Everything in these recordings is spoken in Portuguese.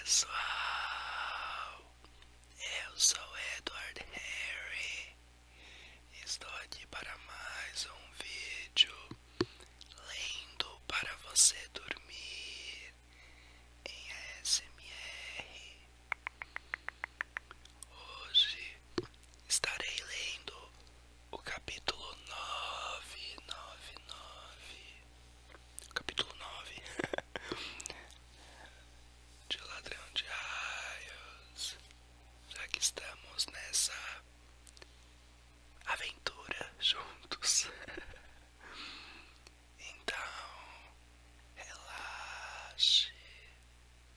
pessoal, eu sou Edward Harry. Estou aqui para mais um vídeo lendo para você dormir em ASMR. Hoje estarei lendo o capítulo 999. Capítulo 9 de Ladrão de Raios. Já que estamos nessa aventura juntos. Então, relaxe,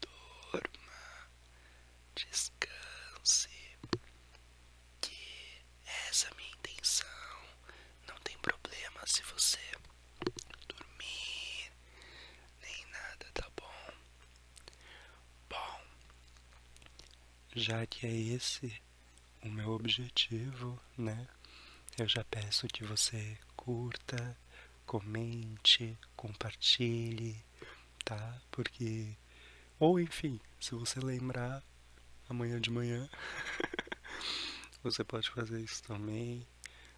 durma, descanse, que essa é a minha intenção. Não tem problema se você dormir, nem nada, tá bom? Bom, já que é esse o meu objetivo, né? Eu já peço que você curta, comente, compartilhe, tá? Porque, ou enfim, se você lembrar amanhã de manhã, você pode fazer isso também.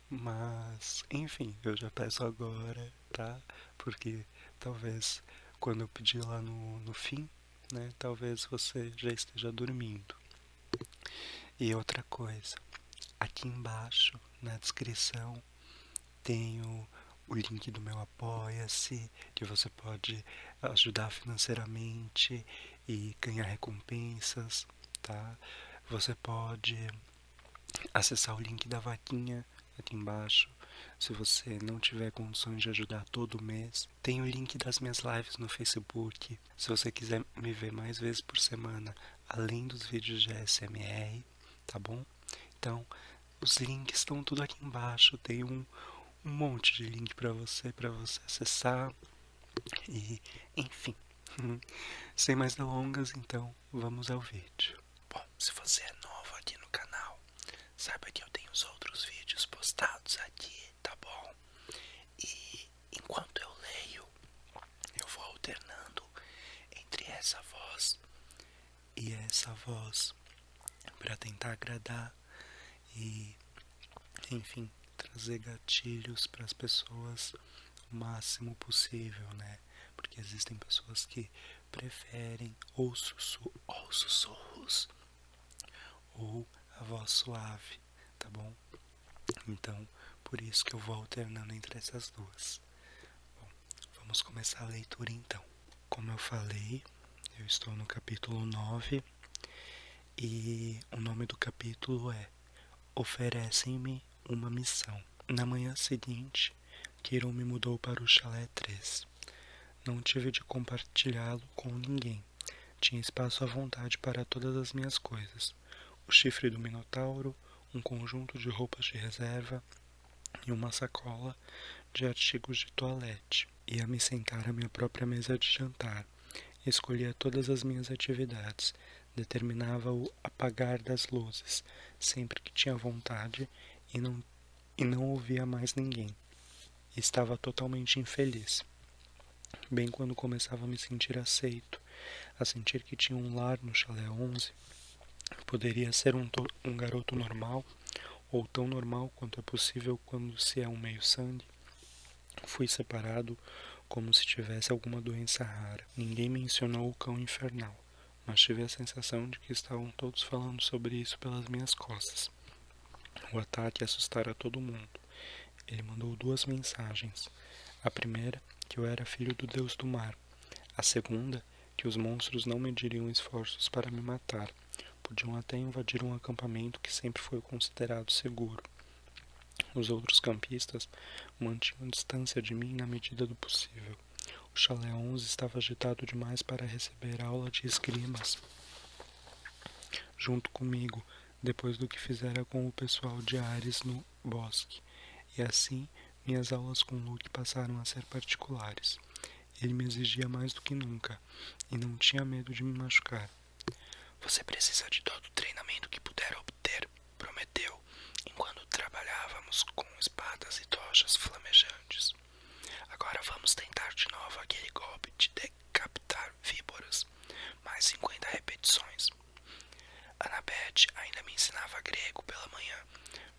Mas, enfim, eu já peço agora, tá? Porque talvez quando eu pedir lá no fim, né? Talvez você já esteja dormindo. E outra coisa, aqui embaixo na descrição tenho o link do meu Apoia-se, que você pode ajudar financeiramente e ganhar recompensas, tá? Você pode acessar o link da vaquinha aqui embaixo. Se você não tiver condições de ajudar todo mês, tem o link das minhas lives no Facebook. Se você quiser me ver mais vezes por semana, além dos vídeos de ASMR, tá bom? Então, os links estão tudo aqui embaixo. Tem um monte de link para você acessar e, enfim. Sem mais delongas, então, vamos ao vídeo. Bom, se você é novo aqui no canal, saiba que eu tenho os outros vídeos postados aqui, tá bom? E enquanto eu leio, eu vou alternando entre essa voz e essa voz para tentar agradar e, enfim, trazer gatilhos para as pessoas o máximo possível, né? Porque existem pessoas que preferem ou sussurros ou a voz suave, tá bom? Então, por isso que eu vou alternando entre essas duas. Bom, vamos começar a leitura então. Como eu falei, eu estou no capítulo 9 e o nome do capítulo é Oferecem-me uma missão. Na manhã seguinte, Kiron me mudou para o chalé 3. Não tive de compartilhá-lo com ninguém. Tinha espaço à vontade para todas as minhas coisas. O chifre do minotauro, um conjunto de roupas de reserva e uma sacola de artigos de toilette. Ia me sentar à minha própria mesa de jantar. Escolhia todas as minhas atividades. Determinava o apagar das luzes, sempre que tinha vontade, e não ouvia mais ninguém. Estava totalmente infeliz. Bem quando começava a me sentir aceito, a sentir que tinha um lar no chalé 11, poderia ser um garoto normal, ou tão normal quanto é possível quando se é um meio-sangue. Fui separado como se tivesse alguma doença rara. Ninguém mencionou o cão infernal, mas tive a sensação de que estavam todos falando sobre isso pelas minhas costas. O ataque assustara todo mundo. Ele mandou 2 mensagens. A primeira, que eu era filho do deus do mar. A segunda, que os monstros não mediriam esforços para me matar. Podiam até invadir um acampamento que sempre foi considerado seguro. Os outros campistas mantinham distância de mim na medida do possível. O chalé 11 estava agitado demais para receber aula de esgrimas junto comigo, depois do que fizera com o pessoal de Ares no bosque. E assim, minhas aulas com Luke passaram a ser particulares. Ele me exigia mais do que nunca, e não tinha medo de me machucar. Você precisa de todo o treinamento que puder obter, prometeu, enquanto trabalhávamos com espadas e tochas flamejantes. Agora vamos tentar de novo aquele golpe de decapitar víboras, mas mais 50 repetições. Annabeth ainda me ensinava grego pela manhã,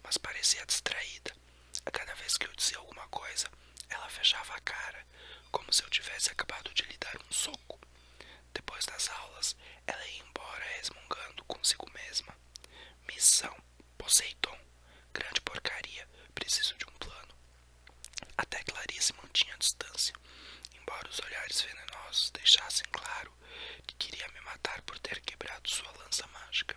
mas parecia distraída. A cada vez que eu dizia alguma coisa, ela fechava a cara, como se eu tivesse acabado de lhe dar um soco. Depois das aulas, ela ia embora resmungando consigo mesma. Missão, Poseidon, grande porcaria, preciso de um plano. Até Clarice mantinha a distância, embora os olhares venenosos deixassem claro que queria me matar por ter quebrado sua lança mágica.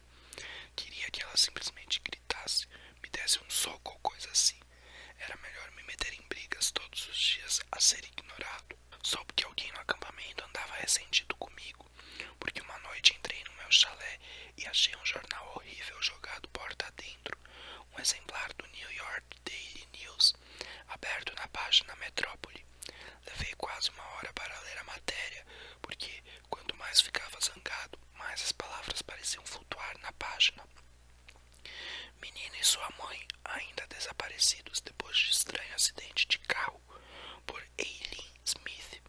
Queria que ela simplesmente gritasse, me desse um soco ou coisa assim. Era melhor me meter em brigas todos os dias a ser ignorado. Soube que alguém no acampamento andava ressentido comigo, porque uma noite entrei no meu chalé e achei um jornal horrível jogado porta adentro, um exemplar do New York Daily News, aberto na página Metrópole. Levei quase uma hora para ler a matéria, porque quanto mais ficava zangado, mais as palavras pareciam flutuar na página. Menina e sua mãe, ainda desaparecidos depois de estranho acidente de carro, por Aileen Smith.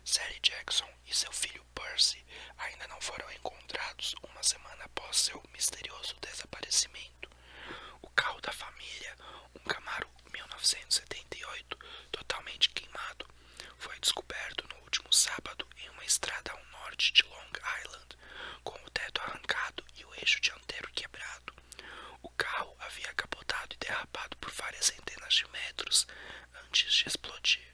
Sally Jackson e seu filho Percy ainda não foram encontrados uma semana após seu misterioso desaparecimento. O carro da família, um Camaro 1978, totalmente queimado, foi descoberto no último sábado em uma estrada ao norte de Long Island, com o teto arrancado e o eixo dianteiro quebrado. O carro havia capotado e derrapado por várias centenas de metros antes de explodir.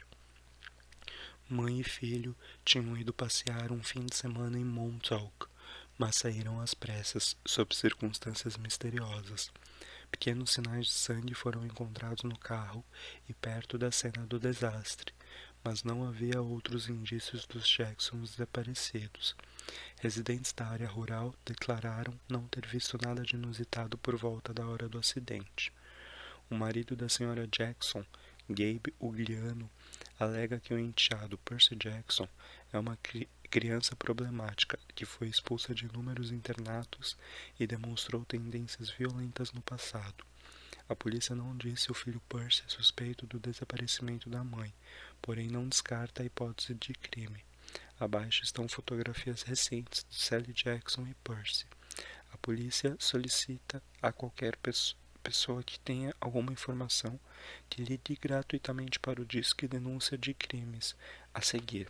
Mãe e filho tinham ido passear um fim de semana em Montauk, mas saíram às pressas, sob circunstâncias misteriosas. Pequenos sinais de sangue foram encontrados no carro e perto da cena do desastre, mas não havia outros indícios dos Jacksons desaparecidos. Residentes da área rural declararam não ter visto nada de inusitado por volta da hora do acidente. O marido da senhora Jackson, Gabe Ugliano, alega que o enteado Percy Jackson é uma criança problemática que foi expulsa de inúmeros internatos e demonstrou tendências violentas no passado. A polícia não disse se o filho Percy é suspeito do desaparecimento da mãe, porém não descarta a hipótese de crime. Abaixo estão fotografias recentes de Sally Jackson e Percy. A polícia solicita a qualquer pessoa que tenha alguma informação que ligue gratuitamente para o Disque Denúncia de Crimes a seguir.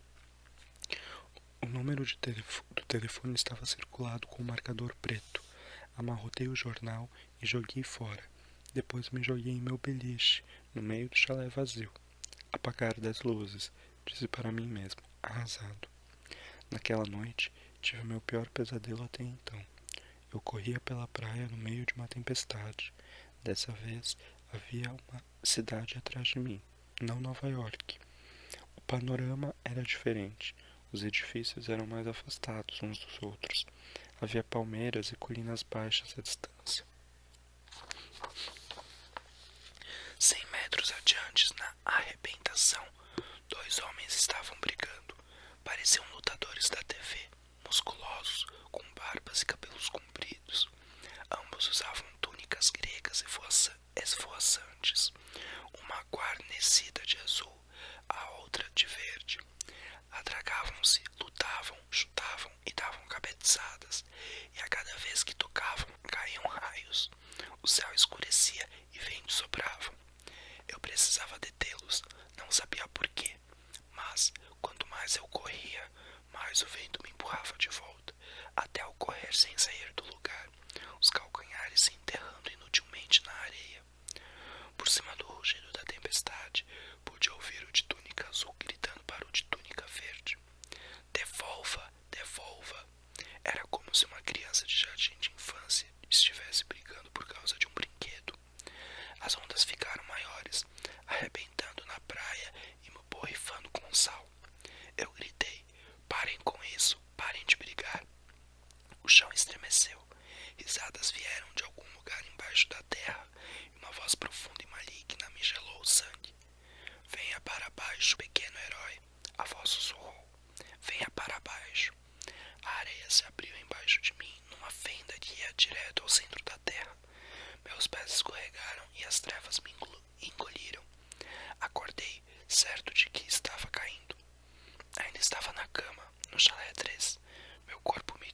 O número do telefone estava circulado com um marcador preto. Amarrotei o jornal e joguei fora. Depois me joguei em meu beliche, no meio do chalé vazio. Apagar das luzes, disse para mim mesmo, arrasado. Naquela noite, tive meu pior pesadelo até então. Eu corria pela praia no meio de uma tempestade. Dessa vez, havia uma cidade atrás de mim, não Nova York. O panorama era diferente. Os edifícios eram mais afastados uns dos outros. Havia palmeiras e colinas baixas à distância. 100 metros adiante, na arrebentação, dois homens estavam brigando. Pareciam lutadores da TV, musculosos, com barbas e cabelos compridos. Ambos usavam túnicas gregas esvoaçantes, uma guarnecida de azul, a outra de verde. Atragavam-se, lutavam, chutavam e davam cabeçadas, e a cada vez que tocavam, caíam raios. O céu escurecia e ventos sopravam. Eu precisava detê-los, não sabia por quê, mas quanto mais eu corria, mais o vento me empurrava de volta, até eu correr sem sair do lugar, os calcanhares se enterrando inutilmente na areia. Por cima do rugido da tempestade, pude ouvir o de túnica azul gritando para o de túnica verde. Devolva, devolva! Era como se uma criança de jardim de infância estivesse brigando por causa de um brinquedo. As ondas ficaram maiores, arrebentando na praia e me borrifando com sal. Eu gritei, parem com isso, parem de brigar. O chão estremeceu, risadas vieram de algum lugar embaixo da terra e uma voz profunda e maligna me gelou o sangue. Venha para baixo, pequeno herói, a voz sussurrou. Venha para baixo. A areia se abriu embaixo de mim numa fenda que ia direto ao centro da terra. Meus pés escorregaram e as trevas me engoliram. Acordei, certo de que estava caindo. Ainda estava na cama, no chalé 3. Meu corpo me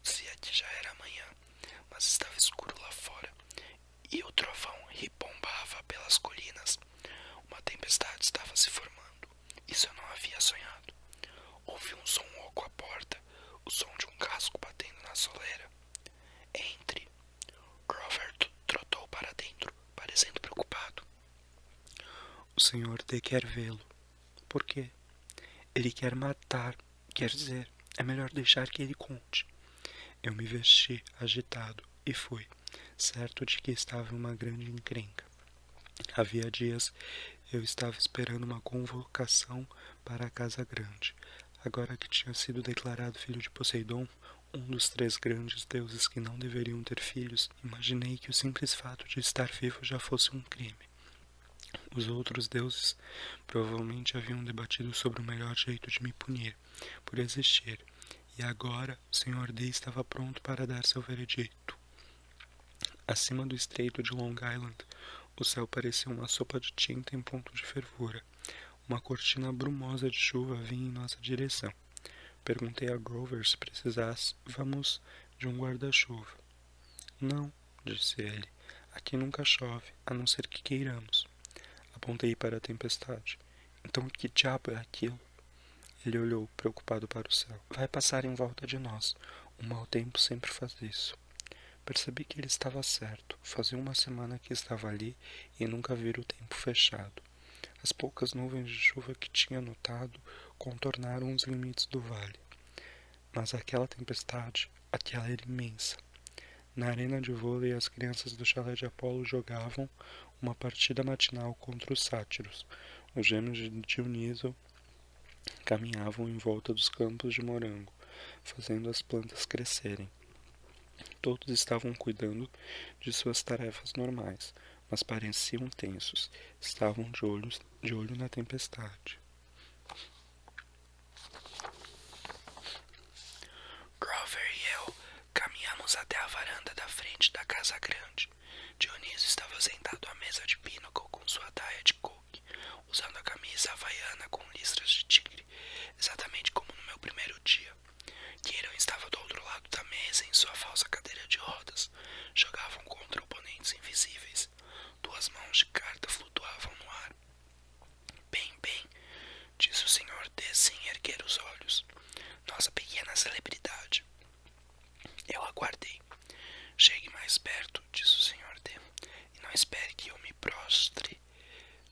casco batendo na soleira. Entre. Grover trotou para dentro, parecendo preocupado. O Sr. D quer vê-lo. Por quê? Ele quer matar. Quer dizer, é melhor deixar que ele conte. Eu me vesti, agitado, e fui, certo de que estava em uma grande encrenca. Havia dias eu estava esperando uma convocação para a Casa Grande. Agora que tinha sido declarado filho de Poseidon, um dos 3 grandes deuses que não deveriam ter filhos, imaginei que o simples fato de estar vivo já fosse um crime. Os outros deuses provavelmente haviam debatido sobre o melhor jeito de me punir, por existir, e agora o Sr. D estava pronto para dar seu veredito. Acima do estreito de Long Island, o céu parecia uma sopa de tinta em ponto de fervura. Uma cortina brumosa de chuva vinha em nossa direção. Perguntei a Grover se precisávamos de um guarda-chuva. Não, disse ele. Aqui nunca chove, a não ser que queiramos. Apontei para a tempestade. Então que diabo é aquilo? Ele olhou, preocupado para o céu. Vai passar em volta de nós. O mau tempo sempre faz isso. Percebi que ele estava certo. Fazia uma semana que estava ali e nunca vira o tempo fechado. As poucas nuvens de chuva que tinha notado contornaram os limites do vale. Mas aquela tempestade, aquela era imensa. Na arena de vôlei, as crianças do chalé de Apolo jogavam uma partida matinal contra os sátiros. Os gêmeos de Dioniso caminhavam em volta dos campos de morango, fazendo as plantas crescerem. Todos estavam cuidando de suas tarefas normais, mas pareciam tensos. Estavam de olho na tempestade. Grover e eu caminhamos até a varanda da frente da casa grande. Dionísio estava sentado à mesa de Pinnacle com sua daia de coque, usando a camisa havaiana com listras de tigre, exatamente como no meu primeiro dia. Kieran estava do outro lado da mesa em sua falsa cadeira de rodas. Jogavam contra oponentes invisíveis. 2 mãos de carta flutuavam no ar. Bem, disse o Sr. D sem erguer os olhos. Nossa pequena celebridade. Eu aguardei. Chegue mais perto, disse o Sr. D, e não espere que eu me prostre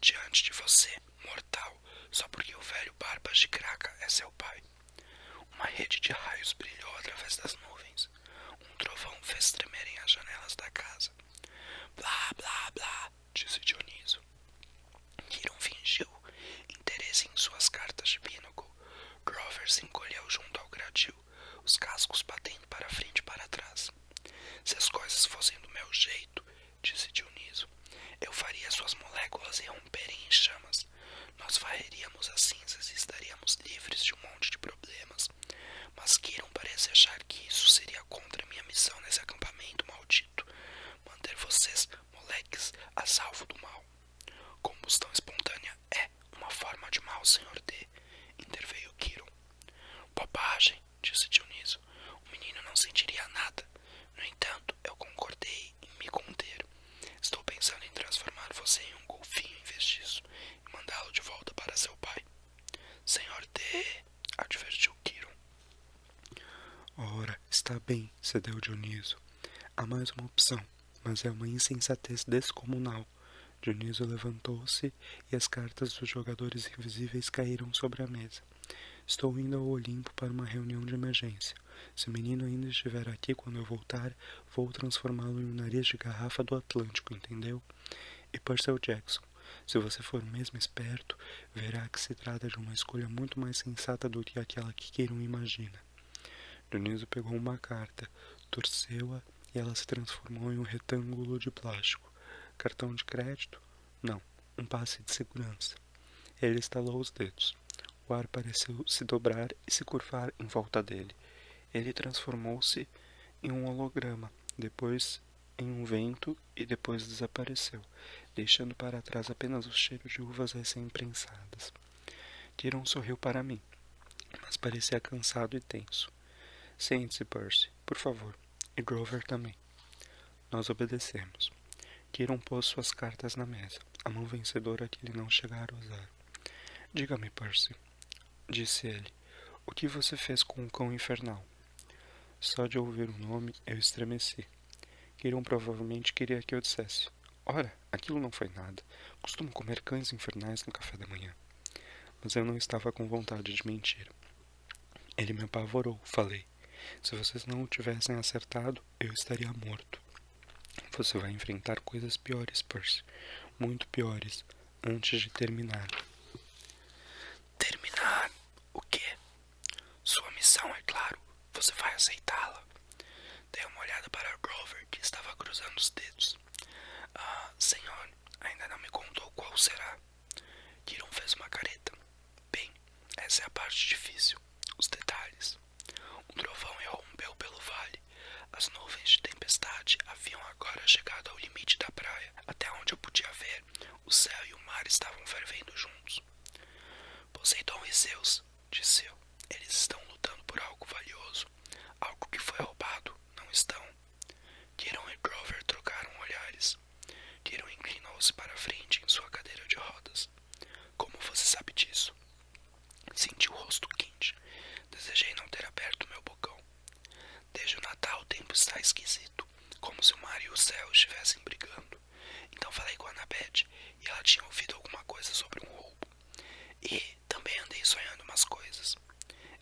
diante de você, mortal, só porque o velho Barbas de Craca é seu pai. Uma rede de raios brilhou através das nuvens. Um trovão fez tremerem as janelas da casa. Blá, blá, blá, disse Dioniso. Kieran fingiu interesse em suas cartas de Pinnacle. Grover se encolheu junto ao gradil, os cascos batendo para frente e para trás. Se as coisas fossem do meu jeito, disse Dioniso, eu faria suas moléculas irromperem em chamas. Nós varreríamos as cinzas e estaríamos livres de um monte de problemas. Mas Kieran parece achar que isso seria contra minha missão nesse acampamento maldito. Manter vocês, moleques, a salvo do mal. Combustão espontânea é uma forma de mal, Sr. D, interveio Kieran. Bobagem, disse Dioniso. O menino não sentiria nada. No entanto, eu concordei em me conter. Estou pensando em transformar você em um golfinho em vez disso e mandá-lo de volta para seu pai. Sr. D, advertiu Kieran. Ora, está bem, cedeu Dioniso. Há mais uma opção, mas é uma insensatez descomunal. Dioniso levantou-se e as cartas dos jogadores invisíveis caíram sobre a mesa. Estou indo ao Olimpo para uma reunião de emergência. Se o menino ainda estiver aqui quando eu voltar, vou transformá-lo em um nariz de garrafa do Atlântico, entendeu? E Percy Jackson, se você for mesmo esperto, verá que se trata de uma escolha muito mais sensata do que aquela que Kieran imagina. Dioniso pegou uma carta, torceu-a e ela se transformou em um retângulo de plástico. Cartão de crédito? Não, um passe de segurança. Ele estalou os dedos. O ar pareceu se dobrar e se curvar em volta dele. Ele transformou-se em um holograma, depois em um vento e depois desapareceu, deixando para trás apenas o cheiro de uvas recém-prensadas. Kieran sorriu para mim, mas parecia cansado e tenso. Sente-se, Percy, por favor. E Grover também. Nós obedecemos. Kieran pôs suas cartas na mesa, a mão vencedora que ele não chegara a usar. Diga-me, Percy, disse ele, o que você fez com o cão infernal? Só de ouvir o nome, eu estremeci. Quirion provavelmente queria que eu dissesse: ora, aquilo não foi nada. Costumo comer cães infernais no café da manhã. Mas eu não estava com vontade de mentir. Ele me apavorou, falei. Se vocês não o tivessem acertado, eu estaria morto. Você vai enfrentar coisas piores, Percy. Muito piores, antes de terminar. Terminar? O quê? Sua missão, é claro. Você vai aceitá-la. Dei uma olhada para Grover, que estava cruzando os dedos. Ah, senhor, ainda não me contou qual será. Kiron fez uma careta. Bem, essa é a parte difícil. Os detalhes. Um trovão irrompeu pelo vale. As nuvens de tempestade haviam agora chegado ao limite da praia. Até onde eu podia ver, o céu e o mar estavam fervendo juntos. Poseidon e Zeus, disse eu. Eles estão lutando por algo valioso. Algo que foi roubado, não estão? Kiron e Grover trocaram olhares. Kiron inclinou-se para a frente em sua cadeira de rodas. Como você sabe disso? Senti o rosto quente. Desejei não ter aberto meu bocão. Desde o Natal o tempo está esquisito, como se o mar e o céu estivessem brigando. Então falei com a Annabeth e ela tinha ouvido alguma coisa sobre um roubo. E também andei sonhando umas coisas.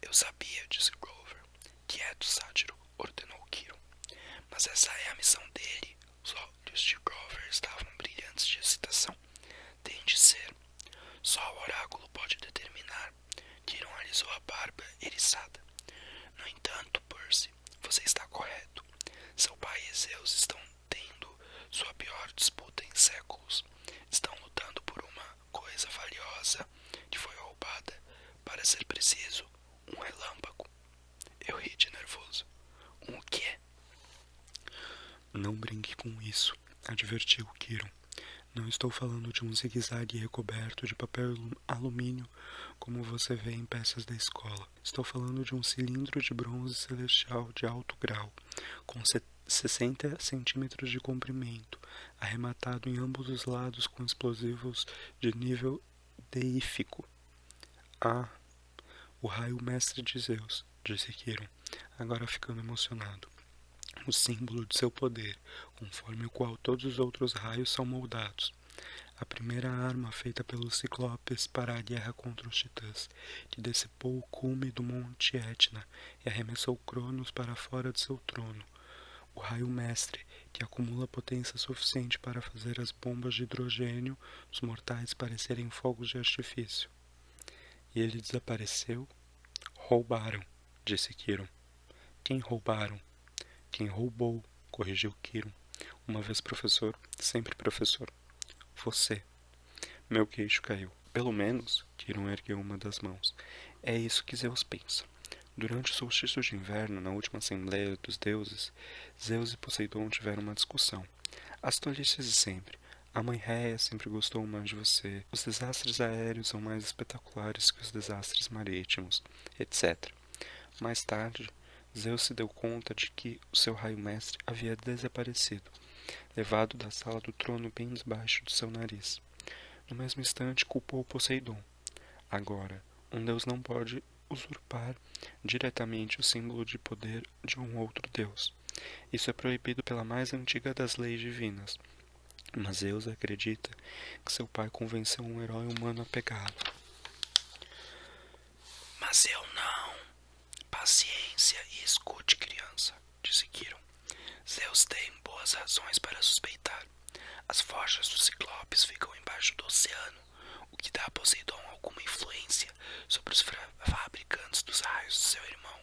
Eu sabia, disse Grover. Quieto, sátiro, ordenou Kiron. Mas essa é a missão dele. Os olhos de Grover estavam brilhantes de excitação. Tem de ser. Só o oráculo pode determinar. Kiron alisou a barba eriçada. No entanto, Percy, você está correto. Seu pai e Zeus estão tendo sua pior disputa em séculos. Estão lutando por uma coisa valiosa que foi roubada. Para ser preciso, um relâmpago. Eu ri de nervoso. Um quê? Não brinque com isso, advertiu Kiron. Não estou falando de um zigue-zague recoberto de papel alumínio como você vê em peças da escola. Estou falando de um cilindro de bronze celestial de alto grau, com 60 centímetros de comprimento, arrematado em ambos os lados com explosivos de nível deífico. Ah, o raio mestre de Zeus, disse Kiron, agora ficando emocionado. O símbolo de seu poder, conforme o qual todos os outros raios são moldados. A primeira arma feita pelos Ciclopes para a guerra contra os Titãs, que decepou o cume do Monte Etna e arremessou Cronos para fora de seu trono. O raio mestre, que acumula potência suficiente para fazer as bombas de hidrogênio dos mortais parecerem fogos de artifício. E ele desapareceu? Roubaram, disse Kiron. Quem roubaram? Quem roubou, corrigiu Kiron. Uma vez professor, sempre professor. Você. Meu queixo caiu. Pelo menos, Kiron ergueu uma das mãos. É isso que Zeus pensa. Durante o solstício de inverno, na última Assembleia dos Deuses, Zeus e Poseidon tiveram uma discussão. As tolices de sempre. A mãe Réia sempre gostou mais de você. Os desastres aéreos são mais espetaculares que os desastres marítimos, etc. Mais tarde, Zeus se deu conta de que o seu raio-mestre havia desaparecido, levado da sala do trono bem debaixo de seu nariz. No mesmo instante, culpou Poseidon. Agora, um deus não pode usurpar diretamente o símbolo de poder de um outro deus. Isso é proibido pela mais antiga das leis divinas. Mas Zeus acredita que seu pai convenceu um herói humano a pegá-lo. Mas eu não. Paciência e escute, criança, disse Kiron. Zeus tem boas razões para suspeitar. As forjas dos Ciclopes ficam embaixo do oceano, o que dá a Poseidon alguma influência sobre os fabricantes dos raios de seu irmão.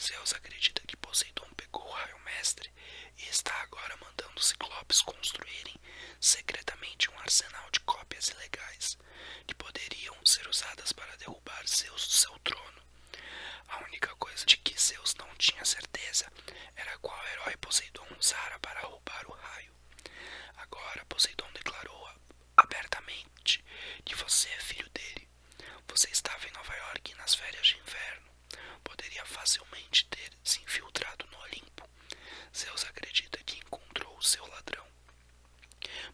Zeus acredita que Poseidon pegou o raio mestre e está agora mandando os Ciclopes construírem secretamente um arsenal de cópias ilegais, que poderiam ser usadas para derrubar Zeus do seu trono. A única coisa de que Zeus não tinha certeza era qual herói Poseidon usara para roubar o raio. Agora Poseidon declarou abertamente que você é filho dele. Você estava em Nova York nas férias de inverno. Poderia facilmente ter se infiltrado no Olimpo. Zeus acredita que encontrou o seu ladrão.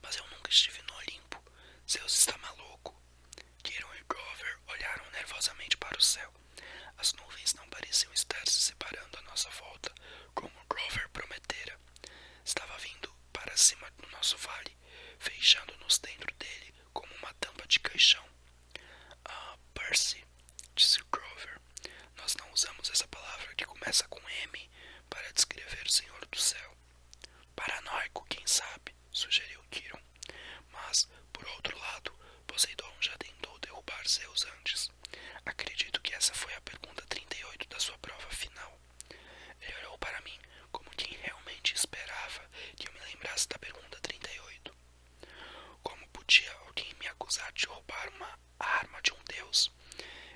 Mas eu nunca estive no Olimpo. Zeus está maluco. Kiron e Grover olharam nervosamente para o céu. As nuvens não pareciam estar se separando à nossa volta, nosso vale, fechando-nos dentro dele como uma tampa de caixão. Ah, Percy, disse Grover, nós não usamos essa palavra que começa com M para descrever o Senhor do Céu. Paranoico, quem sabe, sugeriu Quirón. Mas, por outro lado, Poseidon já tentou derrubar Zeus antes. Acredito que essa foi a pergunta 38 da sua prova final. Ele olhou para mim como quem realmente esperava que eu me lembrasse da pergunta 38. Como podia alguém me acusar de roubar uma arma de um deus?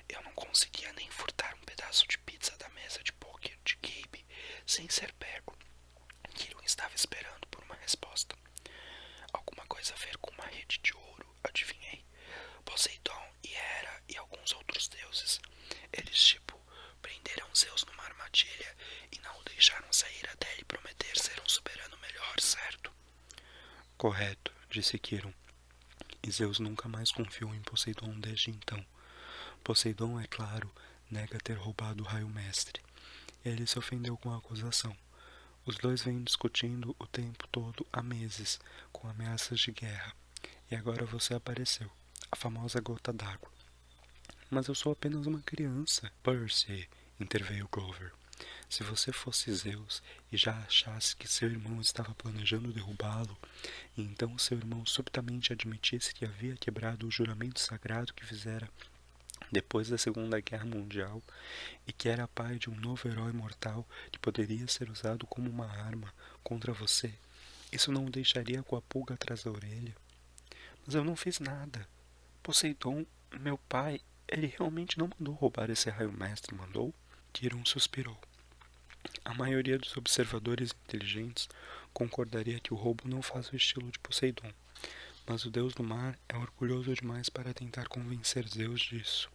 Eu não conseguia nem furtar um pedaço de pizza da mesa de pôquer de Gabe sem ser pego. Quirón estava esperando por uma resposta. Alguma coisa a ver com uma rede de ouro, adivinhei. Poseidon e Hera e alguns outros deuses. Eles, prenderam Zeus numa armadilha e não o deixaram sair até ele prometer ser um soberano melhor, certo? Correto, disse Quirón. E Zeus nunca mais confiou em Poseidon desde então. Poseidon, é claro, nega ter roubado o raio mestre. Ele se ofendeu com a acusação. Os dois vêm discutindo o tempo todo há meses, com ameaças de guerra. E agora você apareceu, a famosa gota d'água. Mas eu sou apenas uma criança. Percy, interveio Grover. Se você fosse Zeus e já achasse que seu irmão estava planejando derrubá-lo, e então seu irmão subitamente admitisse que havia quebrado o juramento sagrado que fizera depois da Segunda Guerra Mundial e que era pai de um novo herói mortal que poderia ser usado como uma arma contra você, isso não o deixaria com a pulga atrás da orelha? Mas eu não fiz nada. Poseidon, meu pai, ele realmente não mandou roubar esse raio mestre, mandou? Quirón suspirou. A maioria dos observadores inteligentes concordaria que o roubo não faz o estilo de Poseidon, mas o deus do mar é orgulhoso demais para tentar convencer Zeus disso.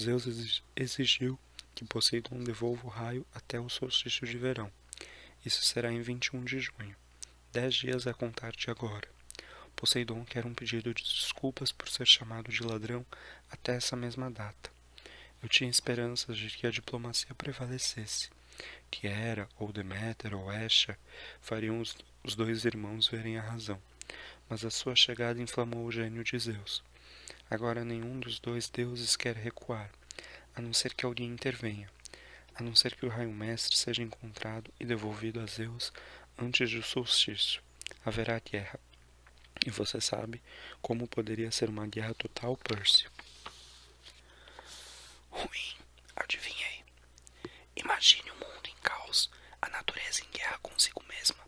Zeus exigiu que Poseidon devolva o raio até o solstício de verão. Isso será em 21 de junho, 10 dias a contar de agora. Poseidon quer um pedido de desculpas por ser chamado de ladrão até essa mesma data. Eu tinha esperanças de que a diplomacia prevalecesse, que Hera, ou Deméter, ou Hestia fariam os dois irmãos verem a razão, mas a sua chegada inflamou o gênio de Zeus. Agora nenhum dos dois deuses quer recuar, a não ser que alguém intervenha, a não ser que o raio mestre seja encontrado e devolvido a Zeus antes do solstício. Haverá guerra. E você sabe como poderia ser uma guerra total, Percy? Ruim, adivinhei. Imagine um mundo em caos, a natureza em guerra consigo mesma,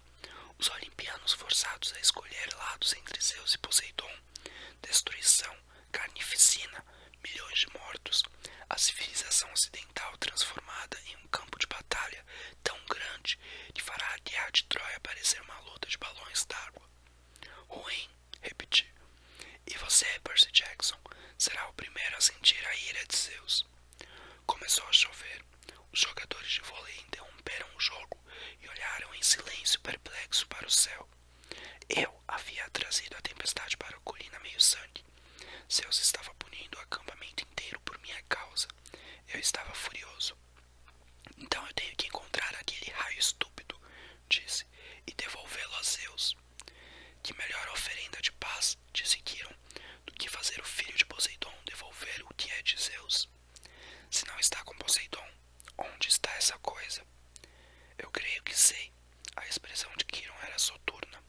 os olimpianos forçados a escolher lados entre Zeus e Poseidon, destruição, carnificina, milhões de mortos, a civilização ocidental transformada em um campo de batalha tão grande que fará a guerra de Troia parecer uma luta de balões d'água. Ruim, repeti. E você, Percy Jackson, será o primeiro a sentir a ira de Zeus. Começou a chover. Os jogadores de vôlei interromperam o jogo e olharam em silêncio perplexo para o céu. Eu havia trazido a tempestade para a colina meio-sangue. Zeus estava punindo o acampamento inteiro por minha causa. Eu estava furioso. Então eu tenho que encontrar aquele raio estúpido, disse, e devolvê-lo a Zeus. Que melhor oferenda de paz, disse Quirón, do que fazer o filho de Poseidon devolver o que é de Zeus. Se não está com Poseidon, onde está essa coisa? Eu creio que sei. A expressão de Quirón era soturna.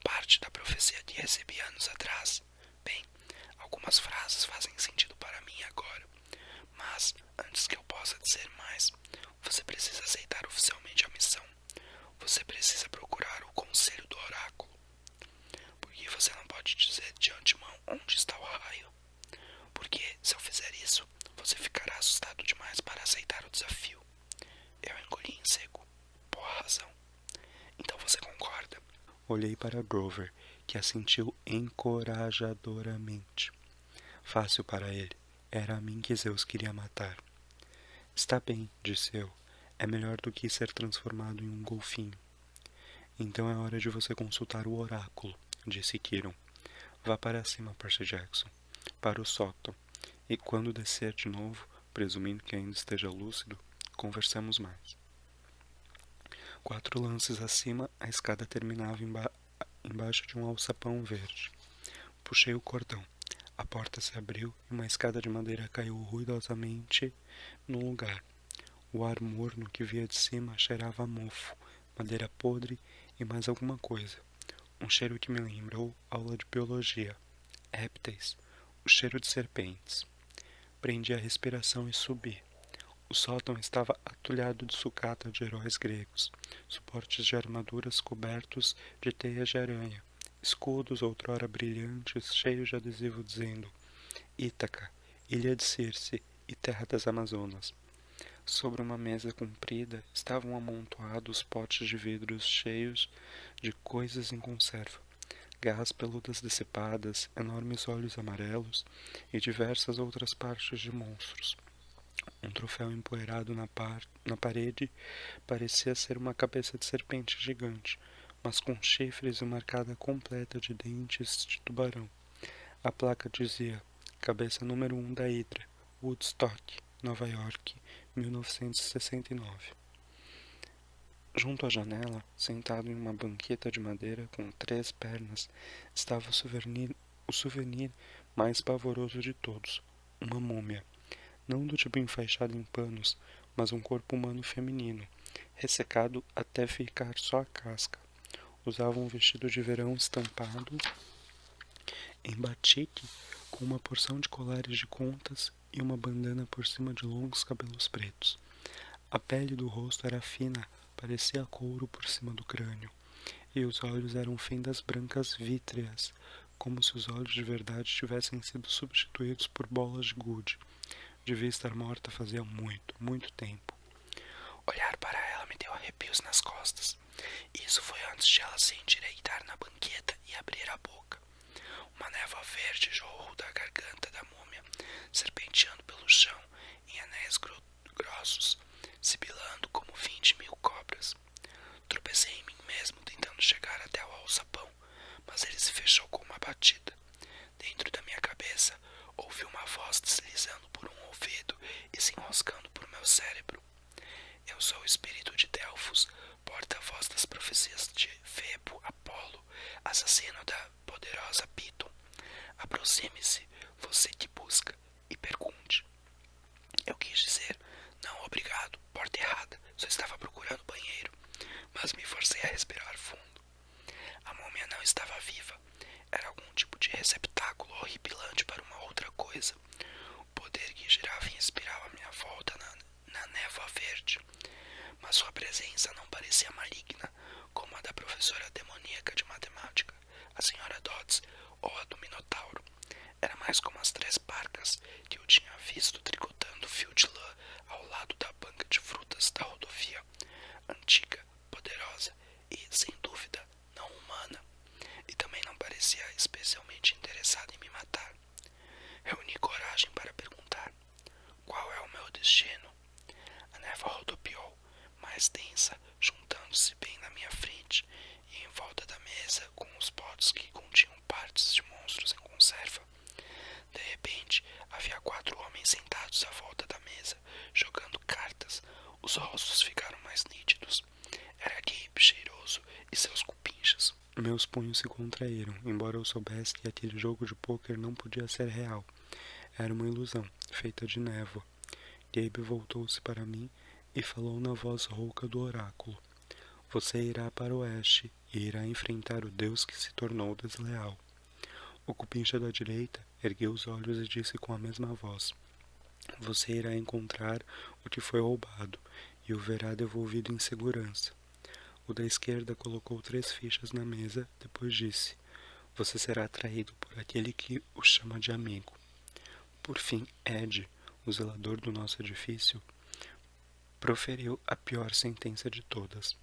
Parte da profecia que recebi anos atrás. Bem, algumas frases fazem sentido para mim agora. Mas, antes que eu possa dizer mais, você precisa aceitar oficialmente a missão. Você precisa procurar o conselho do oráculo. Porque você não pode dizer de antemão onde está o raio. Porque, se eu fizer isso, você ficará assustado demais para aceitar o desafio. Eu engoli em seco. Boa razão. Então você concorda? Olhei para Grover, que assentiu encorajadoramente. Fácil para ele. Era a mim que Zeus queria matar. Está bem, disse eu. É melhor do que ser transformado em um golfinho. Então é hora de você consultar o oráculo, disse Quirón. Vá para cima, Percy Jackson, para o sótão, e quando descer de novo, presumindo que ainda esteja lúcido, conversamos mais. 4 lances acima, a escada terminava embaixo de um alçapão verde. Puxei o cordão. A porta se abriu e uma escada de madeira caiu ruidosamente no lugar. O ar morno que via de cima cheirava a mofo, madeira podre e mais alguma coisa. Um cheiro que me lembrou aula de biologia. Répteis. O cheiro de serpentes. Prendi a respiração e subi. O sótão estava atulhado de sucata de heróis gregos, suportes de armaduras cobertos de teias de aranha, escudos outrora brilhantes cheios de adesivo dizendo Ítaca, Ilha de Circe e Terra das Amazonas. Sobre uma mesa comprida estavam amontoados potes de vidros cheios de coisas em conserva, garras peludas decepadas, enormes olhos amarelos e diversas outras partes de monstros. Um troféu empoeirado na parede parecia ser uma cabeça de serpente gigante, mas com chifres e uma arcada completa de dentes de tubarão. A placa dizia, cabeça número 1 da Hydra, Woodstock, Nova York, 1969. Junto à janela, sentado em uma banqueta de madeira com 3 pernas, estava o souvenir mais pavoroso de todos, uma múmia. Não do tipo enfaixado em panos, mas um corpo humano feminino, ressecado até ficar só a casca. Usava um vestido de verão estampado em batik com uma porção de colares de contas e uma bandana por cima de longos cabelos pretos. A pele do rosto era fina, parecia couro por cima do crânio, e os olhos eram fendas brancas vítreas, como se os olhos de verdade tivessem sido substituídos por bolas de gude. Devia estar morta fazia muito, muito tempo. Olhar para ela me deu arrepios nas costas. Isso foi antes de ela se endireitar na banqueta e abrir a boca. Uma névoa verde jorrou da garganta da múmia, serpenteando pelo chão em anéis grossos, sibilando como 20.000 cobras. Tropecei em mim mesmo tentando chegar até o alçapão, mas ele se fechou com uma batida. Dentro da minha cabeça, ouvi uma voz deslizando por um ouvido e se enroscando por meu cérebro. Eu sou o espírito de Delfos, porta-voz das profecias de Febo Apolo, assassino da poderosa Piton. Aproxime-se, você que busca, e pergunte. Eu quis dizer, não, obrigado, porta errada, só estava procurando banheiro, mas me forcei a respirar fundo. A múmia não estava viva, era algum tipo de receptáculo horripilante para uma outra coisa. O poder que girava e inspirava à minha volta na névoa verde. Mas sua presença não parecia maligna, como a da professora demoníaca de matemática, a senhora Dodds, ou a do Minotauro. Era mais como as 3 barcas que eu tinha visto tricotando fio de lã ao lado da banca de frutas da rodovia. Antiga, poderosa e, sem dúvida, não humana. E também não parecia especialmente interessada em me matar. Reuni coragem para perguntar: qual é o meu destino? A névoa rodopiou, mais densa, juntando-se bem na minha frente e em volta da mesa com os potes que continham partes de monstros em conserva. De repente, havia 4 homens sentados à volta da mesa, jogando cartas. Os rostos ficaram mais nítidos. Era Gabe cheiroso e seus cupinchas. Meus punhos se contraíram, embora eu soubesse que aquele jogo de pôquer não podia ser real. Era uma ilusão, feita de névoa. Gabe voltou-se para mim e falou na voz rouca do oráculo. Você irá para o oeste e irá enfrentar o Deus que se tornou desleal. O cupincha da direita ergueu os olhos e disse com a mesma voz: Você irá encontrar o que foi roubado e o verá devolvido em segurança. O da esquerda colocou 3 fichas na mesa, depois disse: Você será atraído por aquele que o chama de amigo. Por fim, Ed, o zelador do nosso edifício, proferiu a pior sentença de todas.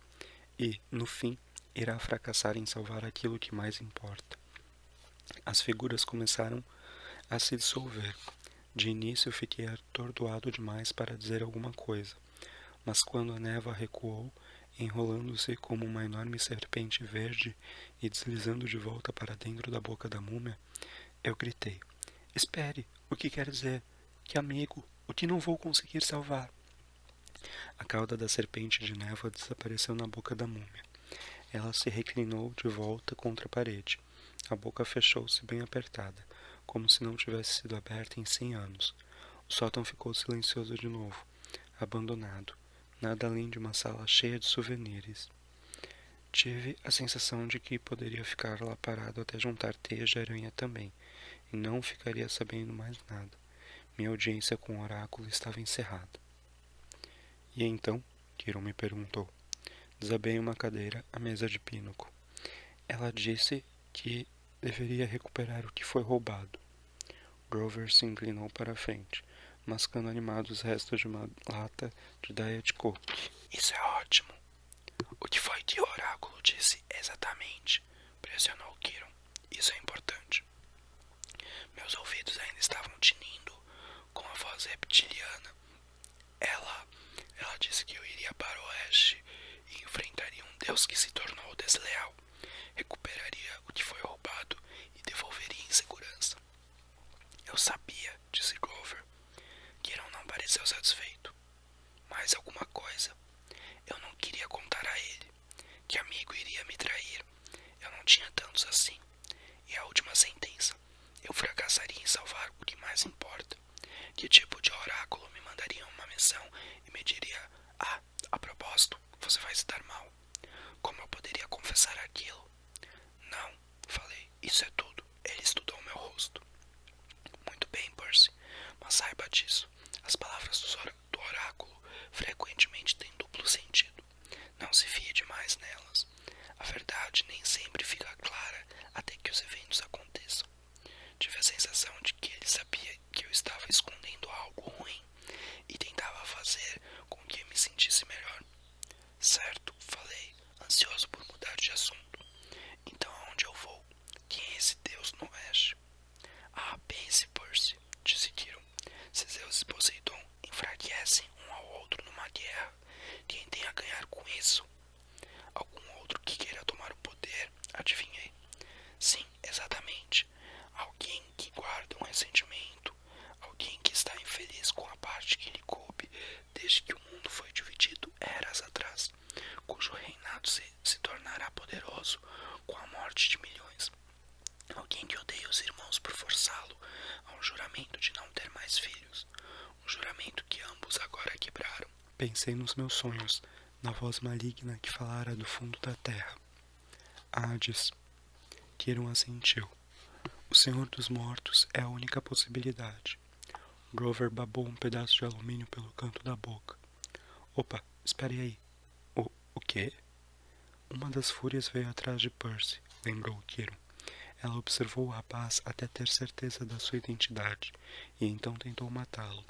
E, no fim, irá fracassar em salvar aquilo que mais importa. As figuras começaram a se dissolver. De início fiquei atordoado demais para dizer alguma coisa, mas quando a névoa recuou, enrolando-se como uma enorme serpente verde e deslizando de volta para dentro da boca da múmia, eu gritei: Espere, o que quer dizer? Que amigo, o que não vou conseguir salvar? A cauda da serpente de névoa desapareceu na boca da múmia. Ela se reclinou de volta contra a parede. A boca fechou-se bem apertada, como se não tivesse sido aberta em 100 anos. O sótão ficou silencioso de novo, abandonado, nada além de uma sala cheia de souvenirs. Tive a sensação de que poderia ficar lá parado até juntar teias de aranha também, e não ficaria sabendo mais nada. Minha audiência com o oráculo estava encerrada. E então? Kiron me perguntou. Desabei uma cadeira à mesa de pínaco. Ela disse que deveria recuperar o que foi roubado. Grover se inclinou para a frente, mascando animado os restos de uma lata de Diet Coke. Isso é ótimo. O que foi que o oráculo disse exatamente? Pressionou Kiron. Isso é importante. Meus ouvidos ainda estavam tinindo com a voz reptiliana. Ela disse que eu iria para o oeste e enfrentaria um deus que se tornou desleal. Recuperaria o que foi roubado e devolveria em segurança. Eu sabia, disse Grover. Kiron não pareceu satisfeito. Mais alguma coisa. Eu não queria contar a ele. Que amigo iria me trair? Eu não tinha tantos assim. E a última sentença. Eu fracassaria em salvar o que mais importa. Que tipo de oráculo me mandaria uma missão e me diria: a propósito, você vai se dar mal. Como eu poderia confessar aquilo? Não, falei, isso é tudo. Ele estudou meu rosto. Muito bem, Percy, mas saiba disso. As palavras do oráculo frequentemente têm duplo sentido. Não se fie demais nelas. A verdade nem sempre fica clara até que os eventos aconteçam. Tive a sensação de que ele sabia que eu estava escondendo algo ruim e tentava fazer com que eu me sentisse melhor. Certo, falei, ansioso por mudar de assunto. Então aonde eu vou? Quem é esse Deus no oeste? Pense, Percy, disse Kiron. Se Zeus e Poseidon enfraquecem um ao outro numa guerra, quem tem a ganhar com isso? Algum outro que queira tomar o poder, adivinhei. Sim, exatamente. Alguém que guarda um ressentimento, alguém que está infeliz com a parte que lhe coube desde que o mundo foi dividido eras atrás, cujo reinado se tornará poderoso com a morte de milhões. Alguém que odeia os irmãos por forçá-lo a um juramento de não ter mais filhos, um juramento que ambos agora quebraram. Pensei nos meus sonhos, na voz maligna que falara do fundo da terra. Hades. Kiron assentiu. O Senhor dos Mortos é a única possibilidade. Grover babou um pedaço de alumínio pelo canto da boca. Opa, espere aí. O quê? Uma das fúrias veio atrás de Percy, lembrou Kiron. Ela observou o rapaz até ter certeza da sua identidade, e então tentou matá-lo.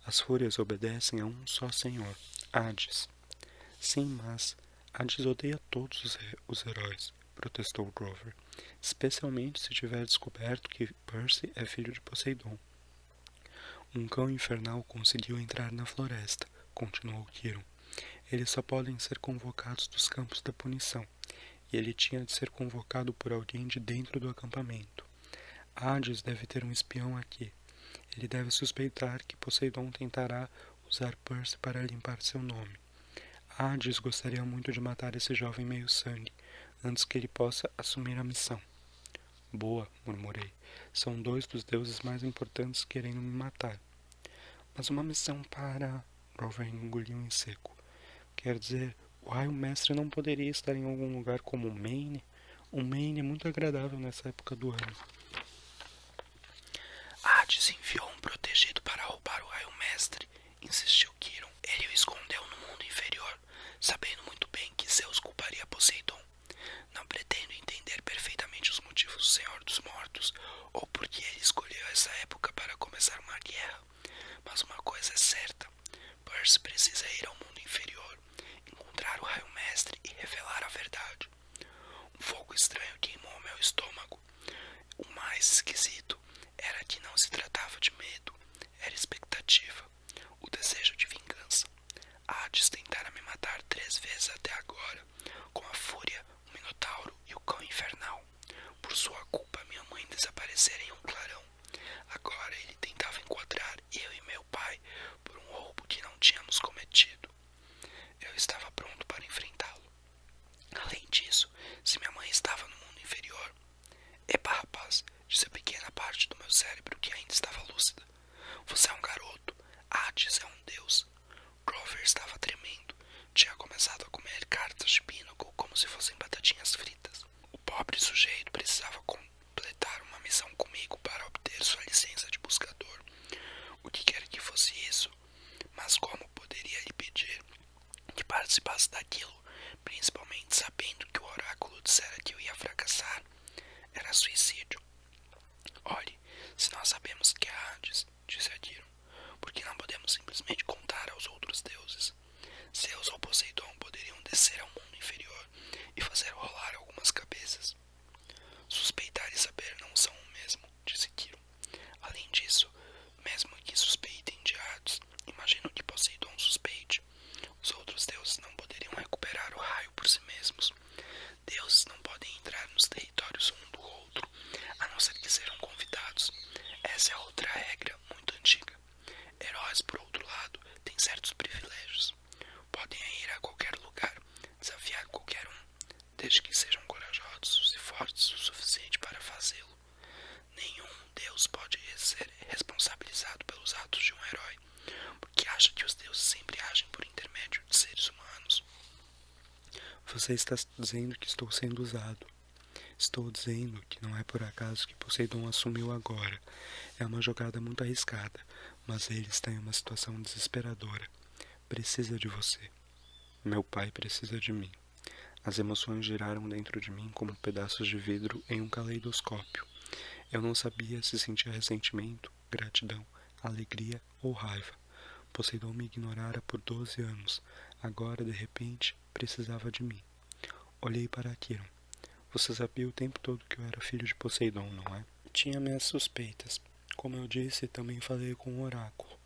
As fúrias obedecem a um só senhor, Hades. Sim, mas Hades odeia todos os heróis, protestou Grover, especialmente se tiver descoberto que Percy é filho de Poseidon. Um cão infernal conseguiu entrar na floresta, continuou Kiron. Eles só podem ser convocados dos campos da punição, e ele tinha de ser convocado por alguém de dentro do acampamento. Hades deve ter um espião aqui. Ele deve suspeitar que Poseidon tentará usar Percy para limpar seu nome. Hades gostaria muito de matar esse jovem meio-sangue, antes que ele possa assumir a missão. Boa, murmurei. São dois dos deuses mais importantes querendo me matar. Mas uma missão para... Grover engoliu em seco. Quer dizer, o raio-mestre não poderia estar em algum lugar como Maine? O Maine é muito agradável nessa época do ano. Hades enviou um protegido para roubar o raio-mestre, insistiu Kiron. Ele o escondeu no mundo inferior, sabendo muito bem que Zeus culparia Poseidon. Não pretendo entender perfeitamente os motivos do Senhor dos Mortos, ou por que ele escolheu essa época para começar uma guerra. Mas uma coisa é certa, Percy precisa ir ao mundo inferior, encontrar o raio-mestre e revelar a verdade. Um fogo estranho queimou meu estômago. O mais esquisito era que não se tratava de medo, era expectativa, o desejo de vingança. Hades tentara me matar 3 vezes até agora, com a fúria, o minotauro e o cão infernal. Por sua culpa, minha mãe desaparecera em um clarão. Agora ele tentava enquadrar eu e meu pai por um roubo que não tínhamos cometido. Eu estava pronto para enfrentá-lo. Além disso, pobre sujeito precisava completar uma missão comigo para obter sua licença de buscador, o que quer que fosse isso, mas como poderia lhe pedir que participasse daquilo, principalmente sabendo que o oráculo dissera que eu ia fracassar? Era suicídio. Olhe, se nós sabemos que há Hades, disse Aquilo, por que não podemos simplesmente contar aos outros deuses? Zeus ou Poseidon poderiam descer ao mundo inferior e fazer rolar algumas cabeças. Suspeitar e saber não são o mesmo, disse Quiro. Além disso, mesmo que suspeitem de Hades, imagino que Poseidon suspeite. Os outros deuses não poderiam recuperar o raio por si mesmos. Deuses não podem entrar nos territórios um do outro, a não ser que sejam convidados. Essa é outra regra muito antiga. Heróis, por outro lado, têm certos privilégios. Podem ir a qualquer lugar, desafiar qualquer um, desde que sejam corajosos e fortes o suficiente para fazê-lo. Nenhum deus pode ser responsabilizado pelos atos de um herói, porque acha que os deuses sempre agem por intermédio de seres humanos. Você está dizendo que estou sendo usado. Estou dizendo que não é por acaso que Poseidon assumiu agora. É uma jogada muito arriscada, mas ele está em uma situação desesperadora. Precisa de você. Meu pai precisa de mim. As emoções giraram dentro de mim como pedaços de vidro em um caleidoscópio. Eu não sabia se sentia ressentimento, gratidão, alegria ou raiva. Poseidon me ignorara por 12 anos. Agora, de repente, precisava de mim. Olhei para Quirón. Você sabia o tempo todo que eu era filho de Poseidon, não é? Tinha minhas suspeitas. Como eu disse, também falei com o oráculo.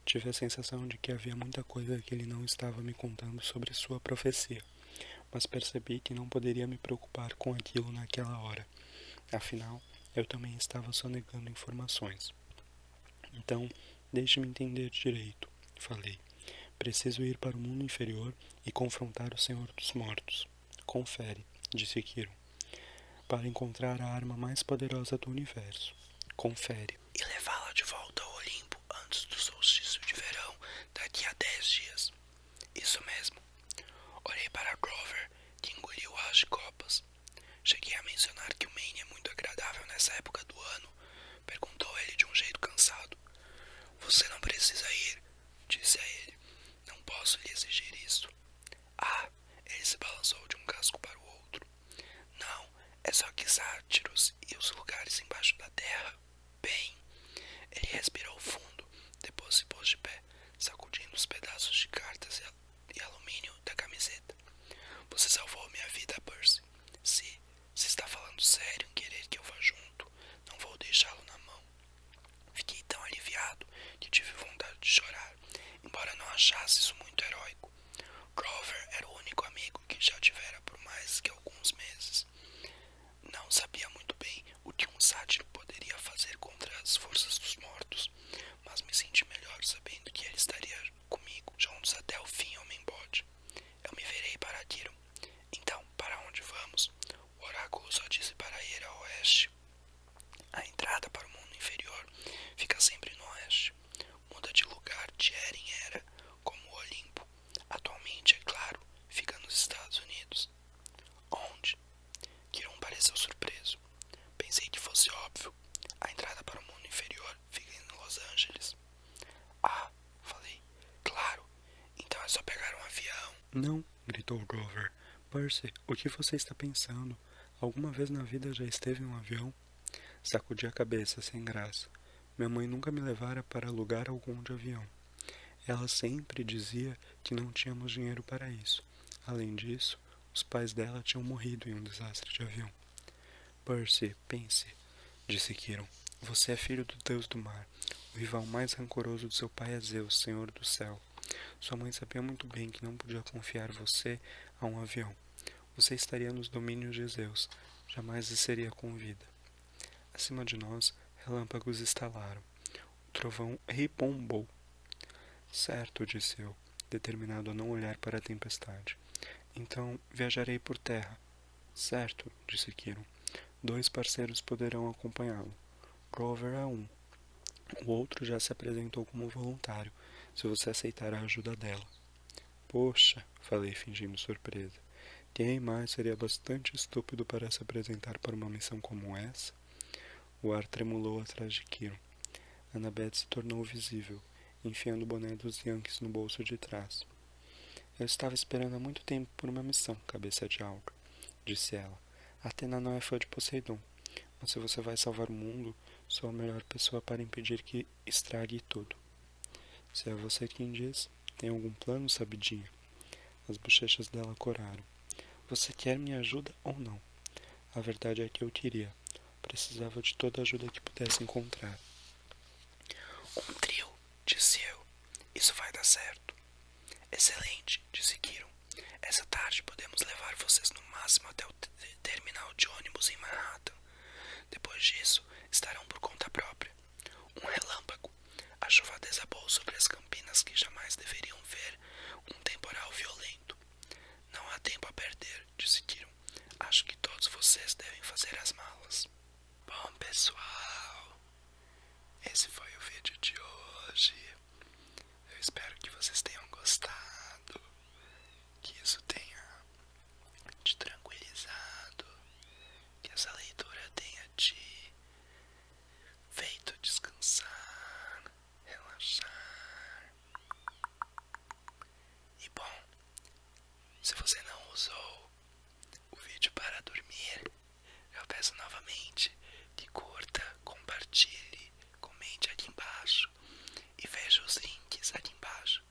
Tive a sensação de que havia muita coisa que ele não estava me contando sobre sua profecia, mas percebi que não poderia me preocupar com aquilo naquela hora. Afinal, eu também estava sonegando informações. Então, deixe-me entender direito, falei. Preciso ir para o mundo inferior e confrontar o Senhor dos Mortos. Confere, disse Quirón, para encontrar a arma mais poderosa do universo. Confere. E levá-la de volta ao Olimpo antes do solstício de verão, daqui a 10 dias. Isso mesmo. Olhei para Grover, que engoliu as copas. Cheguei a mencionar que o Maine é muito agradável nessa época do ano, perguntou ele de um jeito cansado. Você não precisa ir, disse a ele. Não posso lhe exigir isso. Ah, ele se balançou de um casco para o outro. Não, é só que Sátiros e os lugares embaixo da terra. Bem, ele respirou fundo, depois se pôs de pé, sacudindo os pedaços de cartas e alumínio da camiseta. Você salvou minha vida, Percy. Se está falando sério em querer que eu vá junto, não vou deixá-lo na mão. Fiquei tão aliviado que tive vontade de chorar, embora não achasse isso muito heróico. Grover era o único amigo que já tivera por mais que alguns meses. Não sabia muito bem o que um sátiro poderia fazer contra as forças dos mortos, mas me senti melhor sabendo que ele estaria comigo, juntos até o fim, homem-bode. Eu me virei para Quirón. Então, para onde vamos? O oráculo só disse para ir a oeste. A entrada para o mundo inferior fica sempre no oeste. Muda de lugar de era em era, como o Olimpo. Atualmente, é claro, fica nos Estados Unidos. Onde? Quirón pareceu surpreso. Pensei que fosse óbvio. A entrada para o mundo inferior fica em Los Angeles. Ah, falei. Claro. Então é só pegar um avião. Não, gritou Grover. Percy, o que você está pensando? Alguma vez na vida já esteve em um avião? Sacudi a cabeça, sem graça. Minha mãe nunca me levara para lugar algum de avião. Ela sempre dizia que não tínhamos dinheiro para isso. Além disso, os pais dela tinham morrido em um desastre de avião. Percy, pense, disse Quirón. Você é filho do deus do mar. O rival mais rancoroso de seu pai é Zeus, senhor do céu. Sua mãe sabia muito bem que não podia confiar você a um avião. Você estaria nos domínios de Zeus. Jamais desceria com vida. Acima de nós, relâmpagos estalaram. O trovão ribombou. Certo, disse eu, determinado a não olhar para a tempestade. Então, viajarei por terra. Certo, disse Quirón. 2 parceiros poderão acompanhá-lo. Grover é um. O outro já se apresentou como voluntário, se você aceitar a ajuda dela. Poxa, falei fingindo surpresa. Quem mais seria bastante estúpido para se apresentar para uma missão como essa? O ar tremulou atrás de Kiron. Annabeth se tornou visível, enfiando o boné dos Yankees no bolso de trás. Eu estava esperando há muito tempo por uma missão, cabeça de alga, disse ela. Athena não é fã de Poseidon, mas se você vai salvar o mundo, sou a melhor pessoa para impedir que estrague tudo. Se é você quem diz, tem algum plano, sabidinha? As bochechas dela coraram. Você quer minha ajuda ou não? A verdade é que eu queria. Precisava de toda a ajuda que pudesse encontrar. Um trio, disse eu. Isso vai dar certo. Excelente, disse Kiron. Essa tarde podemos levar vocês no máximo até o terminal de ônibus em Manhattan. Depois disso, estarão por conta própria. Um relâmpago. A chuva desabou sobre as campinas que jamais deveriam ver um temporal violento. Não há tempo a perder, disse Kiron. Acho que todos vocês devem fazer as malas. Bom, pessoal, esse foi o vídeo de hoje. Eu espero que vocês tenham gostado, que isso tenha te tranquilizado, que essa leitura tenha te feito descansar, relaxar. E bom, se você não usou o vídeo para dormir, eu peço novamente que curta, compartilhe, comente aqui embaixo e veja os links aqui embaixo